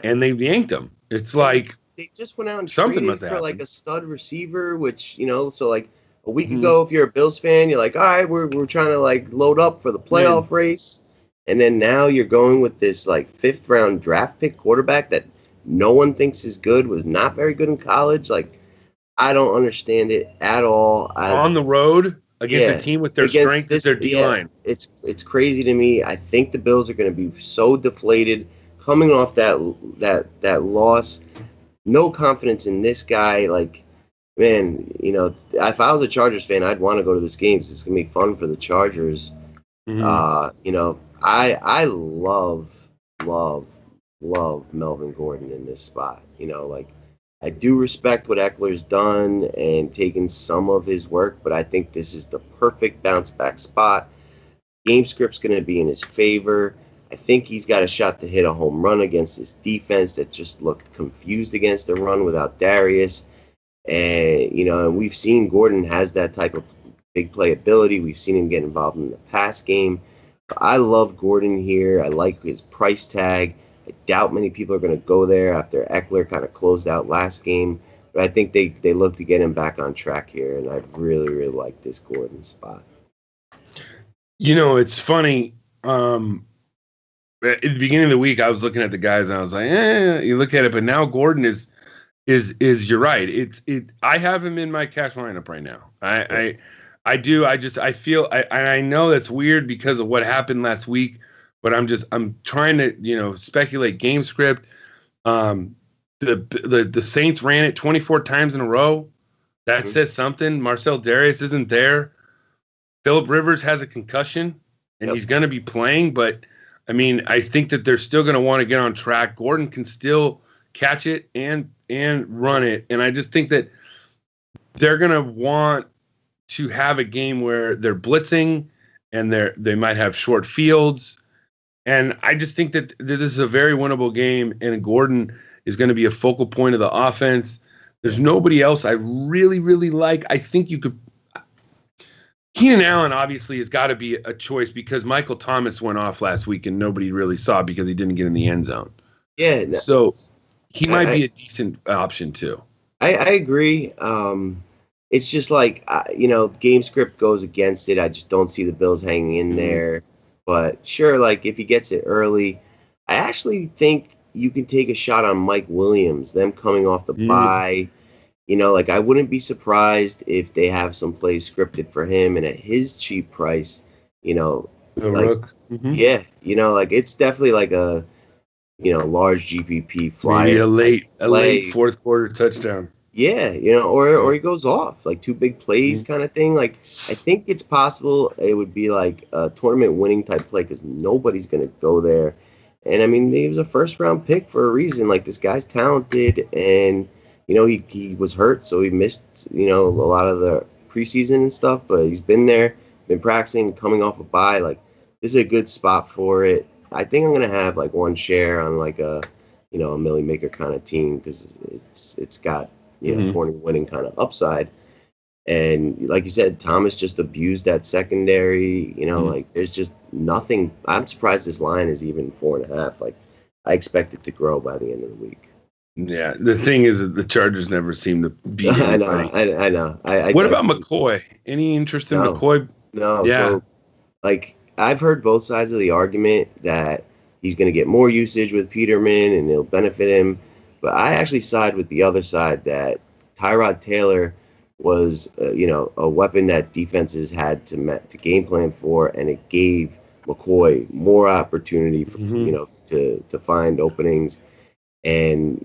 and they yanked him. It's like they just went out and something traded for like a stud receiver, which, so like a week ago, if you're a Bills fan, you're like, all right, we're trying to like load up for the playoff race. And then now you're going with this like 5th round draft pick quarterback that no one thinks is good, was not very good in college. Like, I don't understand it at all. On the road against a team with their strength is their D-line. It's crazy to me. I think the Bills are going to be so deflated coming off that loss. No confidence in this guy. Like, man, if I was a Chargers fan, I'd want to go to this game because it's going to be fun for the Chargers. I love Melvin Gordon in this spot. I do respect what Eckler's done and taken some of his work, but I think this is the perfect bounce back spot. Game script's going to be in his favor. I think he's got a shot to hit a home run against this defense that just looked confused against the run without Darius. And, and we've seen Gordon has that type of big play ability. We've seen him get involved in the pass game. I love Gordon here. I like his price tag. I doubt many people are going to go there after Eckler kind of closed out last game. But I think they look to get him back on track here, and I really, really like this Gordon spot. It's funny. At the beginning of the week, I was looking at the guys, and I was like, you look at it, but now Gordon is you're right. I have him in my cash lineup right now. I do. I feel I know that's weird because of what happened last week. But I'm trying to, speculate game script. The Saints ran it 24 times in a row. That says something. Marcel Darius isn't there. Phillip Rivers has a concussion, and he's going to be playing. But, I mean, I think that they're still going to want to get on track. Gordon can still catch it and run it. And I just think that they're going to want to have a game where they're blitzing and they might have short fields. And I just think that this is a very winnable game, and Gordon is going to be a focal point of the offense. There's nobody else I really, really like. I think you could – Keenan Allen obviously has got to be a choice because Michael Thomas went off last week and nobody really saw because he didn't get in the end zone. Yeah. So he might be a decent option too. I agree. It's just like, game script goes against it. I just don't see the Bills hanging in there. But sure, like if he gets it early, I actually think you can take a shot on Mike Williams, them coming off the bye. I wouldn't be surprised if they have some plays scripted for him, and at his cheap price, Rook. It's definitely like a large GPP flyer. Maybe a late fourth quarter touchdown. Yeah, or he goes off like two big plays kind of thing. Like I think it's possible it would be like a tournament winning type play because nobody's gonna go there. And I mean, he was a first round pick for a reason. Like this guy's talented, and he was hurt, so he missed a lot of the preseason and stuff. But he's been there, been practicing, coming off a bye. Like this is a good spot for it. I think I'm gonna have like one share on like a Millie Maker kind of team because it's got tournament winning kind of upside. And like you said, Thomas just abused that secondary. Like there's just nothing. I'm surprised this line is even 4.5. Like I expect it to grow by the end of the week. Yeah, the thing is that the Chargers never seem to beat anybody. I know. What about McCoy? Any interest in McCoy? No. Yeah. So, like, I've heard both sides of the argument that he's going to get more usage with Peterman and it'll benefit him. But I actually side with the other side that Tyrod Taylor was, a weapon that defenses had to game plan for, and it gave McCoy more opportunity for, to find openings. And,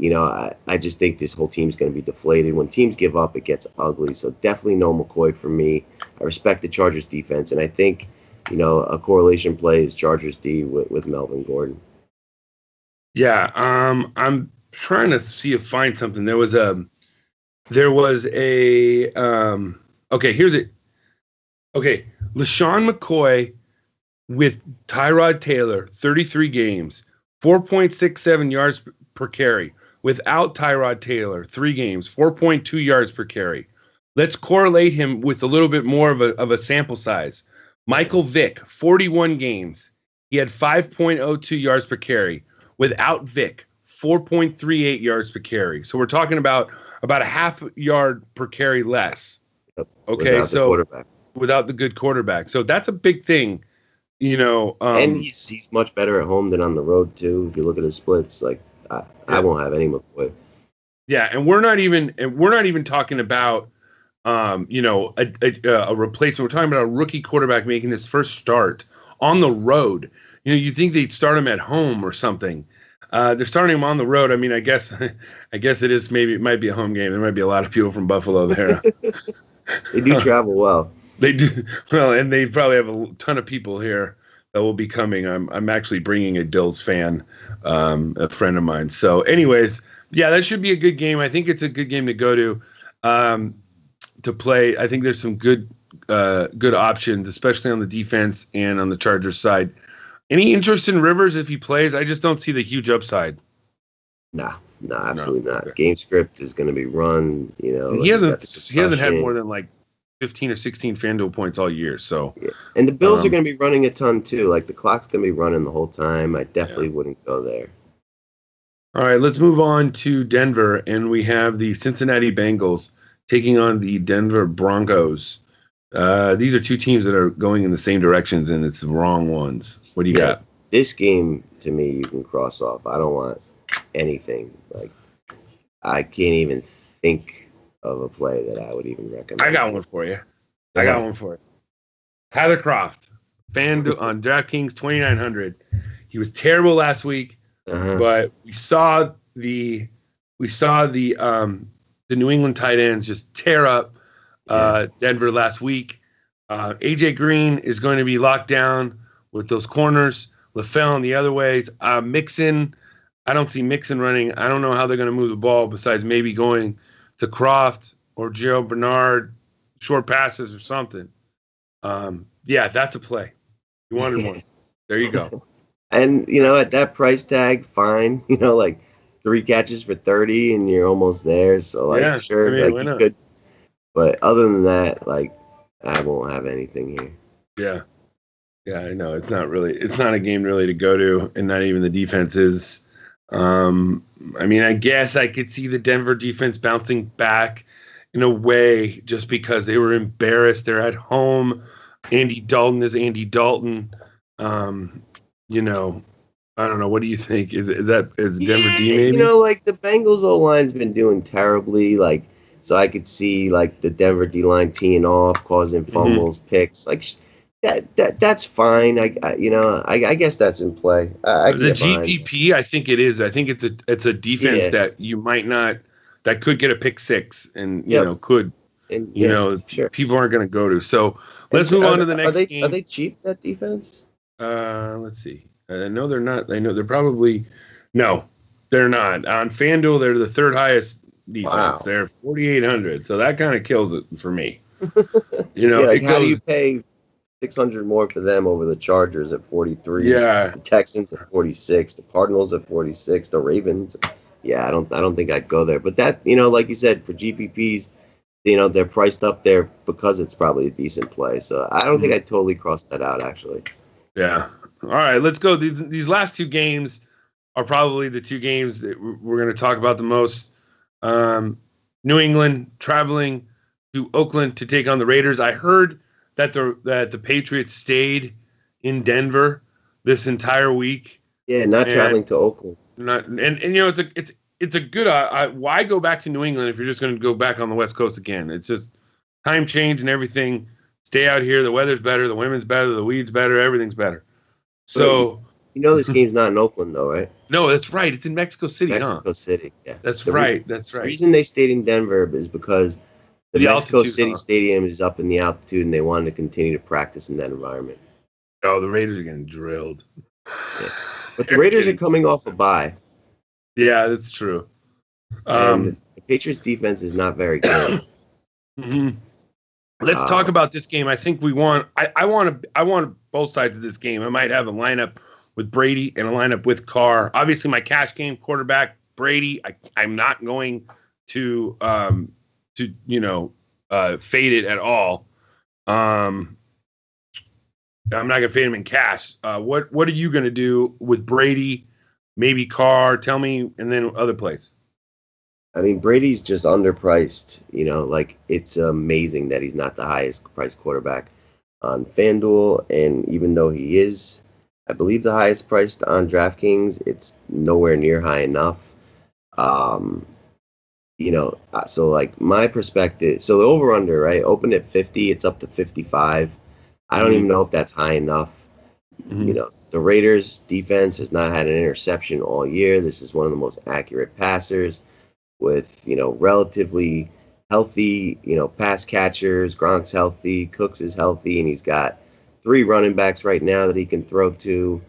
I just think this whole team's going to be deflated. When teams give up, it gets ugly. So definitely no McCoy for me. I respect the Chargers defense, and I think, a correlation play is Chargers D with Melvin Gordon. Yeah, I'm trying to find something. There was a okay, here's it. Okay, LaShawn McCoy with Tyrod Taylor, 33 games, 4.67 yards per carry. Without Tyrod Taylor, 3 games, 4.2 yards per carry. Let's correlate him with a little bit more of a sample size. Michael Vick, 41 games. He had 5.02 yards per carry. Without Vick, 4.38 yards per carry. So we're talking about a half yard per carry less. Okay, without the good quarterback. So that's a big thing, and he's much better at home than on the road too. If you look at his splits, like I won't have any McCoy. Yeah, and we're not even talking about a replacement. We're talking about a rookie quarterback making his first start on the road. You think they'd start him at home or something. They're starting him on the road. I mean, I guess it is. Maybe it might be a home game. There might be a lot of people from Buffalo there. They do travel well. They do well, and they probably have a ton of people here that will be coming. I'm actually bringing a Bills fan, a friend of mine. So, anyways, yeah, that should be a good game. I think it's a good game to go to play. I think there's some good options, especially on the defense and on the Chargers side. Any interest in Rivers if he plays? I just don't see the huge upside. Nah, absolutely not. Game script is going to be run. He hasn't had more than like 15 or 16 FanDuel points all year. So, yeah. And the Bills are going to be running a ton too. Like the clock's going to be running the whole time. I definitely wouldn't go there. All right, let's move on to Denver, and we have the Cincinnati Bengals taking on the Denver Broncos. These are two teams that are going in the same directions, and it's the wrong ones. What do you got? This game, to me, you can cross off. I don't want anything. Like, I can't even think of a play that I would even recommend. I got one for you. Tyler Kroft, FanDuel on DraftKings 2,900. He was terrible last week, but we saw the New England tight ends just tear up Denver last week. AJ Green is going to be locked down with those corners. LaFell the other ways. Mixon, I don't see Mixon running. I don't know how they're going to move the ball besides maybe going to Kroft or Joe Bernard, short passes or something. Yeah, that's a play. You wanted one. There you go. And, at that price tag, fine. Like 3 catches for 30 and you're almost there. So, sure, you could. But other than that, I won't have anything here. Yeah. Yeah, I know. It's not a game really to go to, and not even the defenses. I guess I could see the Denver defense bouncing back in a way just because they were embarrassed. They're at home. Andy Dalton is Andy Dalton. I don't know. What do you think? Is Denver D maybe? The Bengals O-line's been doing terribly. So I could see the Denver D-line teeing off, causing fumbles, picks. That's fine. I guess that's in play. The GPP, I think it is. I think it's a defense that you might not. that could get a pick six and, could, and sure. people aren't going to go to. So let's move on to the next game. Are they cheap, that defense? Let's see. No, they're not. I know they're probably, no, they're not. On FanDuel, they're the third highest defense. Wow. They're 4,800. So that kind of kills it for me. How do you pay 600 more for them over the Chargers at 43? Yeah. The Texans at 46. The Cardinals at 46. The Ravens. Yeah, I don't think I'd go there. But that, like you said, for GPPs, they're priced up there because it's probably a decent play. So I don't think I'd totally cross that out, actually. Yeah. All right, let's go. These last two games are probably the two games that we're going to talk about the most. New England traveling to Oakland to take on the Raiders. I heard that the Patriots stayed in Denver this entire week. Yeah, not traveling to Oakland. It's a good. Why go back to New England if you're just going to go back on the West Coast again? It's just time change and everything. Stay out here. The weather's better. The women's better. The weed's better. Everything's better. So this game's not in Oakland though, right? No, that's right. It's in Mexico City. Mexico City. Yeah, that's right. That's right. The reason they stayed in Denver is because the Mexico City Stadium is up in the altitude, and they wanted to continue to practice in that environment. Oh, the Raiders are getting drilled. Yeah. But the Raiders are coming off a bye. Yeah, that's true. The Patriots defense is not very good. Let's talk about this game. I think we want. I want both sides of this game. I might have a lineup with Brady and a lineup with Carr. Obviously, my cash game quarterback Brady. I'm not going to fade it at all. I'm not gonna fade him in cash. What are you gonna do with Brady? Maybe Carr. Tell me, and then other plays. I mean, Brady's just underpriced. It's amazing that he's not the highest priced quarterback on FanDuel. And even though he is, I believe, the highest priced on DraftKings, it's nowhere near high enough. So my perspective, so the over-under, right, opened at 50, it's up to 55. I don't even know if that's high enough. The Raiders defense has not had an interception all year. This is one of the most accurate passers with, relatively healthy, pass catchers. Gronk's healthy, Cooks is healthy, and he's got 3 running backs right now that he can throw to.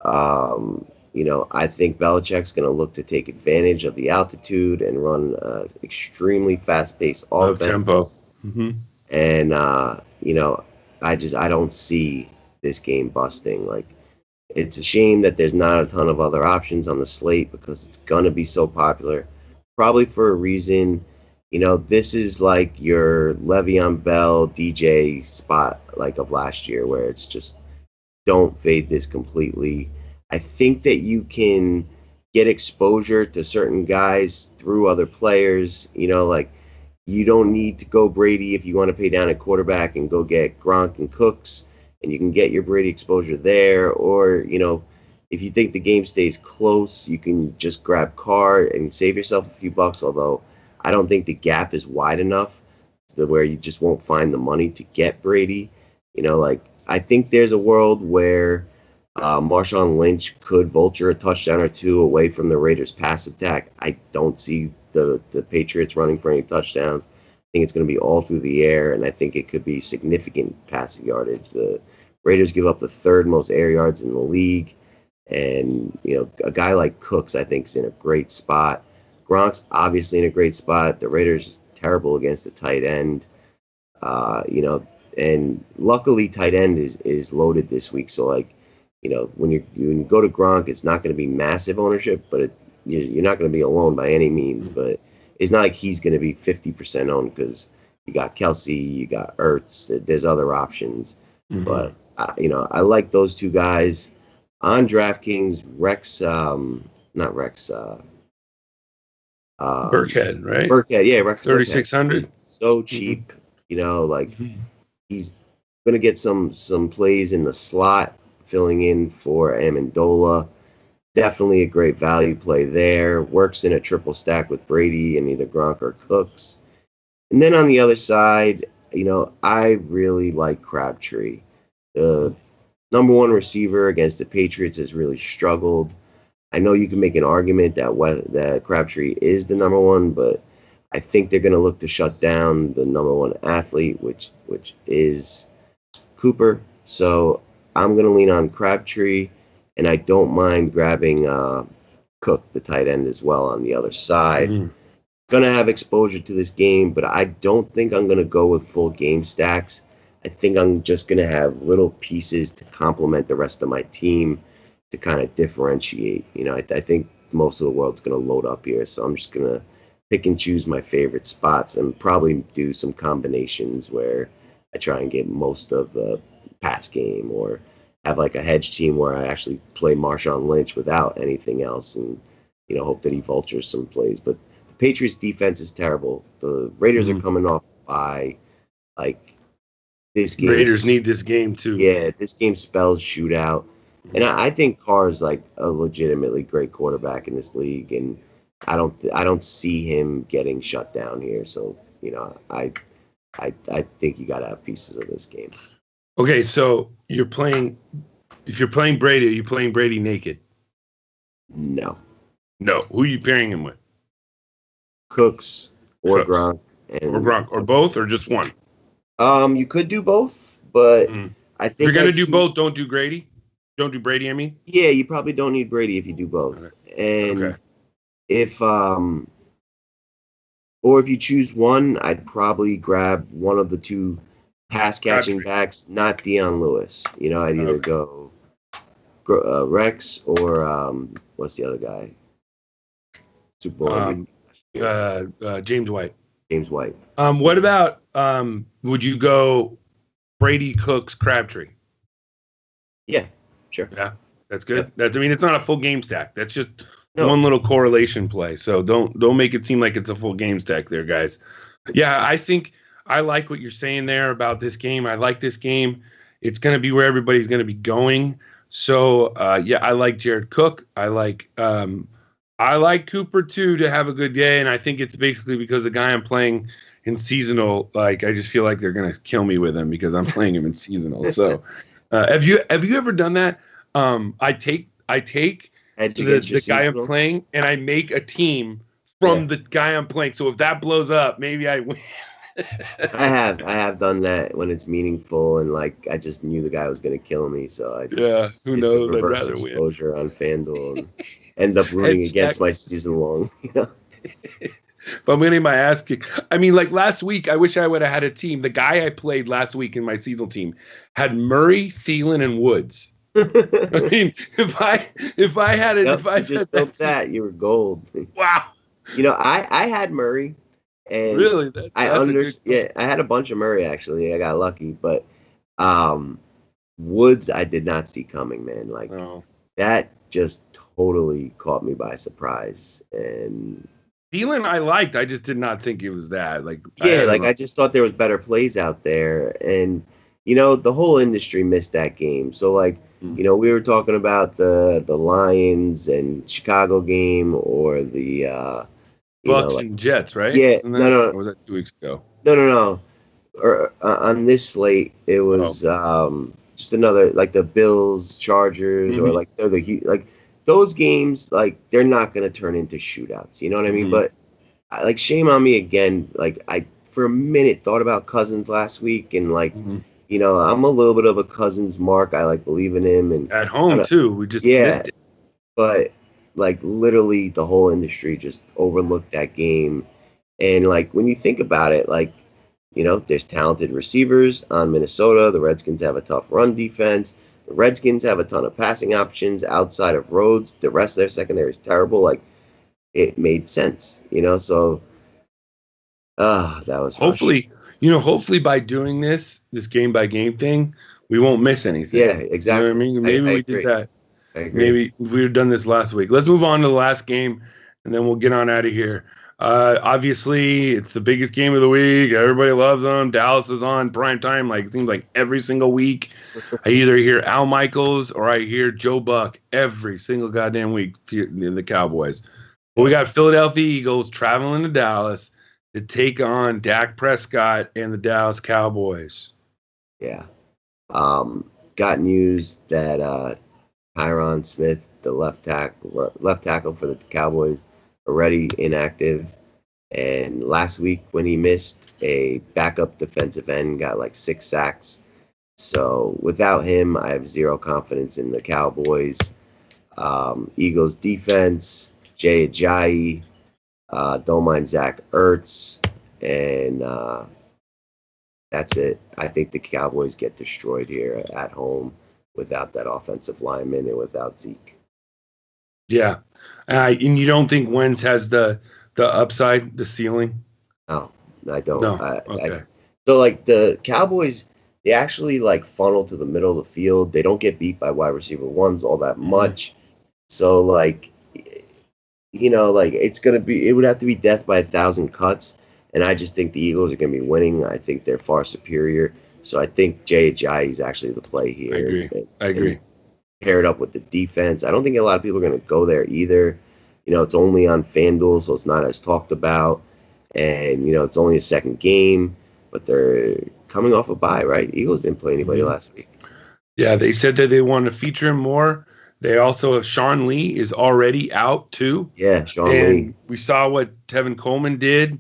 I think Belichick's going to look to take advantage of the altitude and run extremely fast-paced offense. Tempo. And, I don't see this game busting. It's a shame that there's not a ton of other options on the slate because it's going to be so popular. Probably for a reason. This is like your Le'Veon Bell DJ spot of last year where it's just don't fade this completely. I think that you can get exposure to certain guys through other players. You don't need to go Brady if you want to pay down a quarterback and go get Gronk and Cooks, and you can get your Brady exposure there. Or, if you think the game stays close, you can just grab Carr and save yourself a few bucks, although I don't think the gap is wide enough to where you just won't find the money to get Brady. I think there's a world where Marshawn Lynch could vulture a touchdown or two away from the Raiders' pass attack. I don't see the Patriots running for any touchdowns. I think it's going to be all through the air, and I think it could be significant passing yardage. The Raiders give up the 3rd most air yards in the league. And, a guy like Cooks, I think, is in a great spot. Gronk's obviously in a great spot. The Raiders terrible against the tight end. And luckily tight end is loaded this week. So, when you go to Gronk, it's not going to be massive ownership, but you're not going to be alone by any means. But it's not like he's going to be 50% owned because you got Kelsey, you got Ertz. There's other options. But, I like those two guys. On DraftKings, Burkhead, right? Burkhead, yeah, Rex 3,600. So cheap, he's gonna get some plays in the slot, filling in for Amendola. Definitely a great value play there. Works in a triple stack with Brady and either Gronk or Cooks. And then on the other side, I really like Crabtree. The number 1 receiver against the Patriots has really struggled. I know you can make an argument that Crabtree is the number 1, but I think they're going to look to shut down the number one athlete, which is Cooper. So I'm going to lean on Crabtree, and I don't mind grabbing Cook, the tight end, as well on the other side. Mm-hmm. Going to have exposure to this game, but I don't think I'm going to go with full game stacks. I think I'm just going to have little pieces to complement the rest of my team to kind of differentiate. I think most of the world's going to load up here, so I'm just going to pick and choose my favorite spots and probably do some combinations where I try and get most of the pass game, or have like a hedge team where I actually play Marshawn Lynch without anything else and, hope that he vultures some plays. But the Patriots defense is terrible. The Raiders are coming off by this game. Raiders need this game too. Yeah, this game spells shootout. And I think Carr's like a legitimately great quarterback in this league, and I don't see him getting shut down here. So, I think you got to have pieces of this game. Okay, so if you're playing Brady, are you playing Brady naked? No. Who are you pairing him with? Cooks or Gronk. Or both, or just one? You could do both, but I think if you're gonna do both, don't do Brady. Don't do Brady. I mean, yeah, you probably don't need Brady if you do both. Okay. And if or if you choose one, I'd probably grab one of the two pass catching backs, not Deion Lewis. I'd either go Rex or what's the other guy? Super Bowl. James White. James White. What about would you go Brady, Cooks, Crabtree? Yeah, sure. Yeah, that's good. Yep. It's not a full game stack. That's just one little correlation play. So don't make it seem like it's a full game stack there, guys. Yeah, I think I like what you're saying there about this game. I like this game. It's going to be where everybody's going to be going. So I like Jared Cook. I like Cooper too to have a good day, and I think it's basically because the guy I'm playing in seasonal, I just feel like they're gonna kill me with him because I'm playing him in seasonal. So, have you ever done that? I take the guy I'm playing and I make a team from the guy I'm playing. So if that blows up, maybe I win. I have done that when it's meaningful and I just knew the guy was gonna kill me. So who knows? I'd rather exposure on FanDuel. And end up rooting against my season long, But I'm getting my ass kicked. Last week, I wish I would have had a team. The guy I played last week in my seasonal team had Murray, Thielen, and Woods. If I had built that, you were gold. Wow. I had Murray, and really, I had a bunch of Murray actually. I got lucky, but Woods I did not see coming, man. That just totally caught me by surprise. And Thielen I liked. I just did not think it was that. I just thought there was better plays out there. And, the whole industry missed that game. So, we were talking about the Lions and Chicago game or the Bucks and Jets, right? Yeah. No. Or was that 2 weeks ago? No. Or, on this slate, it was just another, the Bills, Chargers, or those games, they're not going to turn into shootouts. You know what I mean? But shame on me again. I for a minute thought about Cousins last week, and I'm a little bit of a Cousins mark. I believe in him, and at home too. We just missed it. But literally, the whole industry just overlooked that game. And when you think about it, there's talented receivers on Minnesota. The Redskins have a tough run defense. The Redskins have a ton of passing options outside of Rhodes. The rest of their secondary is terrible. It made sense, So, that was hopefully by doing this game by game thing, we won't miss anything. Yeah, exactly. You know what I mean? Maybe we did that. I agree. Maybe if we had done this last week. Let's move on to the last game, and then we'll get on out of here. Obviously, it's the biggest game of the week. Everybody loves them. Dallas is on prime time. It seems like every single week. I either hear Al Michaels or I hear Joe Buck every single goddamn week in the Cowboys. But we got Philadelphia Eagles traveling to Dallas to take on Dak Prescott and the Dallas Cowboys. Yeah. Got news that Tyron Smith, the left tackle for the Cowboys, already inactive, And last week when he missed, a backup defensive end got like 6 sacks. So without him, I have zero confidence in the Cowboys. Eagles defense, Jay Ajayi, don't mind Zach Ertz, and that's it. I think the Cowboys get destroyed here at home without that offensive lineman and without Zeke. Yeah. And you don't think Wentz has the upside, the ceiling? No, I don't. No. Okay. So, like, the Cowboys, they actually, like, funnel to the middle of the field. They don't get beat by wide receiver ones all that much. So, like, you know, like, it would have to be death by 1,000 cuts. And I just think the Eagles are going to be winning. I think they're far superior. So I think Jay Ajayi is actually the play here. I agree. Paired up with the defense. I don't think a lot of people are going to go there either. You know, it's only on FanDuel, so it's not as talked about. And, you know, it's only a second game, but they're coming off a bye, right? Eagles didn't play anybody last week. Yeah, they said that they want to feature him more. They also, Sean Lee is already out too. Yeah, Sean Lee. We saw what Tevin Coleman did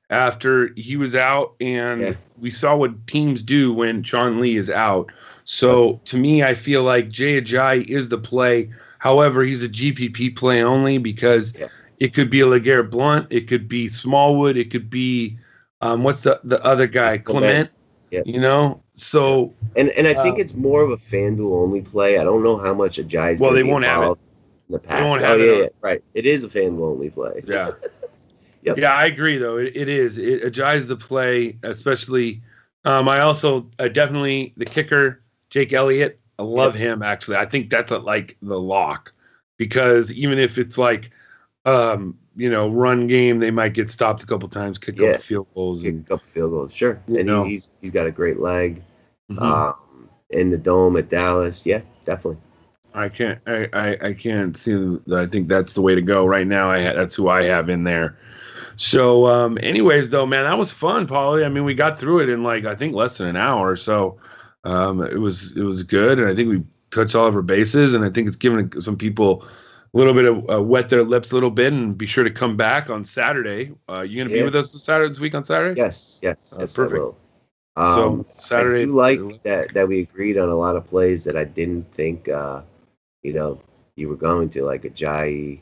after he was out, and we saw what teams do when Sean Lee is out. So to me, I feel like Jay Ajayi is the play. However, he's a GPP play only because it could be a LeGarrette Blount, it could be Smallwood, it could be what's the other guy, Clement. Yep. You know, so and I think it's more of a FanDuel only play. I don't know how much Ajayi's well, they be won't have it in the past. They won't have it right. It is a FanDuel only play. Yeah. Yep. Yeah, I agree, though. It is. Ajayi's the play, especially. I also definitely the kicker, Jake Elliott. I love him, actually. I think that's like the lock because even if it's like, run game, they might get stopped a couple times, kick a couple field goals. Kick a couple field goals, sure. And he's got a great leg. Mm-hmm. In the dome at Dallas. Yeah, definitely. I can't see. I think that's the way to go right now. That's who I have in there. So, anyways, though, man, that was fun, Paulie. I mean, we got through it in I think less than an hour. So, it was good, and I think we touched all of our bases, and I think it's given some people a little bit of wet their lips a little bit, and be sure to come back on Saturday. You gonna be with us this week on Saturday? Yes, perfect. So Saturday, I do like that we agreed on a lot of plays that I didn't think you were going to, like Ajayi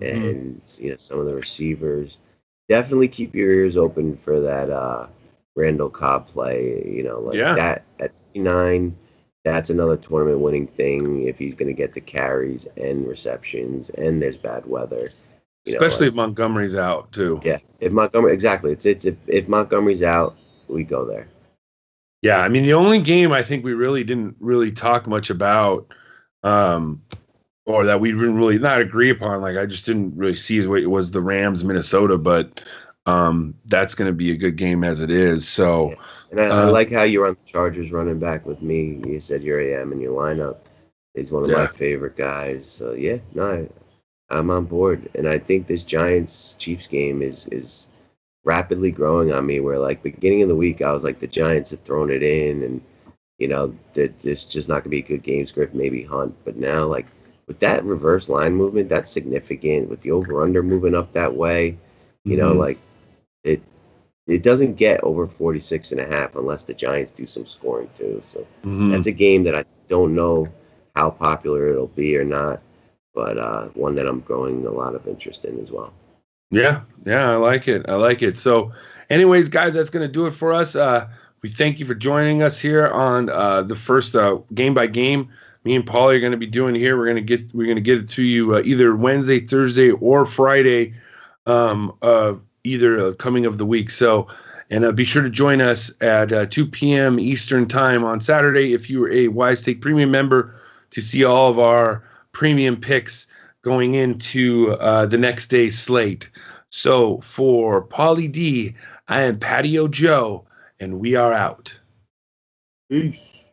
and some of the receivers. Definitely keep your ears open for that Randall Cobb play. That at 39, that's another tournament winning thing if he's going to get the carries and receptions, and there's bad weather. Especially if Montgomery's out too. Yeah, if if Montgomery's out, we go there. Yeah, I mean the only game I think we really didn't really talk much about, or that we didn't really not agree upon. I just didn't really see it was the Rams Minnesota, but that's going to be a good game as it is. So, and I like how you're on the Chargers running back with me. You said you're AM in your lineup. He's one of my favorite guys. So I'm on board, and I think this Giants Chiefs game is rapidly growing on me. Where beginning of the week, I was like the Giants have thrown it in, and there's just not going to be a good game script. Maybe Hunt, but now with that reverse line movement, that's significant. With the over/under moving up that way, it doesn't get over 46.5 unless the Giants do some scoring too. So that's a game that I don't know how popular it'll be or not, but one that I'm growing a lot of interest in as well. Yeah, I like it. So, anyways, guys, that's going to do it for us. We thank you for joining us here on the first game by game. Me and Paulie are going to be doing here. We're going to get it to you either Wednesday, Thursday, or Friday, either coming of the week. So, and be sure to join us at 2 p.m. Eastern time on Saturday if you are a Wise Take Premium member to see all of our premium picks going into the next day's slate. So for Paulie D, I am Patio Joe, and we are out. Peace.